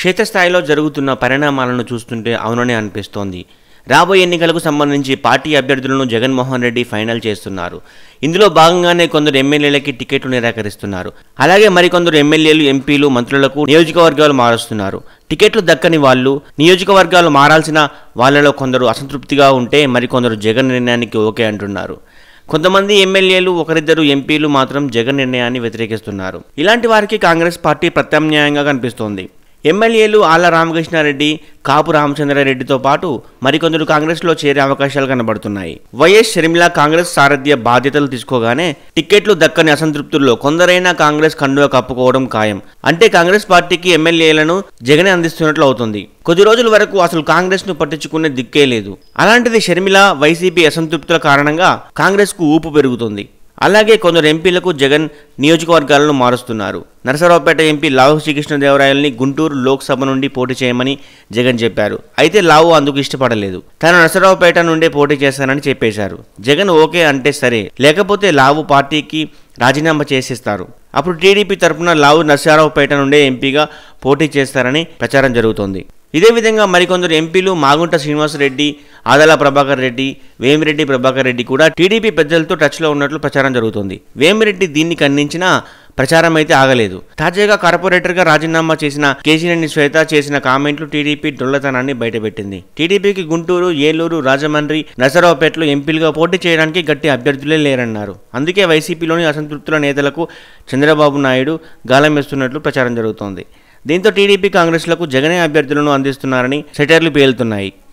క్షేత్రస్థాయిలో జరుగుతున్న పరిణామాలను చూస్తుంటే అవుననే అనిపిస్తోంది. రాబోయే ఎన్నికలకు సంబంధించి పార్టీ అభ్యర్థులను జగన్మోహన్ రెడ్డి ఫైనల్ చేస్తున్నారు. ఇందులో భాగంగానే కొందరు ఎమ్మెల్యేలకి టికెట్లు నిరాకరిస్తున్నారు. అలాగే మరికొందరు ఎమ్మెల్యేలు, ఎంపీలు, మంత్రులకు నియోజకవర్గాలు మారుస్తున్నారు. టికెట్లు దక్కని వాళ్ళు, నియోజకవర్గాలు మారాల్సిన వాళ్ళలో కొందరు అసంతృప్తిగా ఉంటే మరికొందరు జగన్ నిర్ణయానికి ఓకే అంటున్నారు. కొంతమంది ఎమ్మెల్యేలు, ఒకరిద్దరు ఎంపీలు మాత్రం జగన్ నిర్ణయాన్ని వ్యతిరేకిస్తున్నారు. ఇలాంటి వారికి కాంగ్రెస్ పార్టీ ప్రత్యామ్నాయంగా కనిపిస్తోంది. ఎమ్మెల్యేలు ఆళ్ల రామకృష్ణారెడ్డి, కాపు రామచంద్రారెడ్డితో పాటు మరికొందరు కాంగ్రెస్లో చేరే అవకాశాలు కనబడుతున్నాయి. వైఎస్ షర్మిల కాంగ్రెస్ సారథ్య బాధ్యతలు తీసుకోగానే టికెట్లు దక్కని అసంతృప్తుల్లో కొందరైనా కాంగ్రెస్ కండువా కప్పుకోవడం ఖాయం. అంటే కాంగ్రెస్ పార్టీకి ఎమ్మెల్యేలను జగనే అందిస్తున్నట్లు అవుతుంది. కొద్ది రోజుల వరకు అసలు కాంగ్రెస్ ను పట్టించుకునే దిక్కే లేదు. అలాంటిది షర్మిల, వైసీపీ అసంతృప్తుల కారణంగా కాంగ్రెస్ కు ఊపు పెరుగుతుంది. అలాగే కొందరు ఎంపీలకు జగన్ నియోజకవర్గాలను మారుస్తున్నారు. నరసరావుపేట ఎంపీ లావు శ్రీకృష్ణదేవరాయల్ని గుంటూరు లోక్సభ నుండి పోటీ చేయమని జగన్ చెప్పారు. అయితే లావు అందుకు ఇష్టపడలేదు. తాను నరసరావుపేట నుండే పోటీ చేస్తానని చెప్పేశారు. జగన్ ఓకే అంటే సరే, లేకపోతే లావు పార్టీకి రాజీనామా చేసేస్తారు. అప్పుడు టీడీపీ తరఫున లావు నరసరావుపేట నుండే ఎంపీగా పోటీ చేస్తారని ప్రచారం జరుగుతోంది. ఇదే విధంగా మరికొందరు ఎంపీలు మాగుంట శ్రీనివాసరెడ్డి, ఆదల ప్రభాకర్ రెడ్డి, వేమిరెడ్డి ప్రభాకర్ రెడ్డి కూడా టీడీపీ పెద్దలతో టచ్లో ఉన్నట్లు ప్రచారం జరుగుతోంది. వేమిరెడ్డి దీన్ని ఖండించినా ప్రచారం అయితే ఆగలేదు. తాజాగా కార్పొరేటర్గా రాజీనామా చేసిన కేశినేని శ్వేత చేసిన కామెంట్లు టీడీపీ డొల్లతనాన్ని బయటపెట్టింది. టీడీపీకి గుంటూరు, ఏలూరు, రాజమండ్రి, నరసరావుపేటలో ఎంపీలుగా పోటీ చేయడానికి గట్టి అభ్యర్థులే లేరన్నారు. అందుకే వైసీపీలోని అసంతృప్తుల నేతలకు చంద్రబాబు నాయుడు గాలం వేస్తున్నట్లు ప్రచారం జరుగుతోంది. దీంతో టీడీపీ, కాంగ్రెస్లకు జగనే అభ్యర్థులను అందిస్తున్నారని సెటైర్లు పేలుతున్నాయి.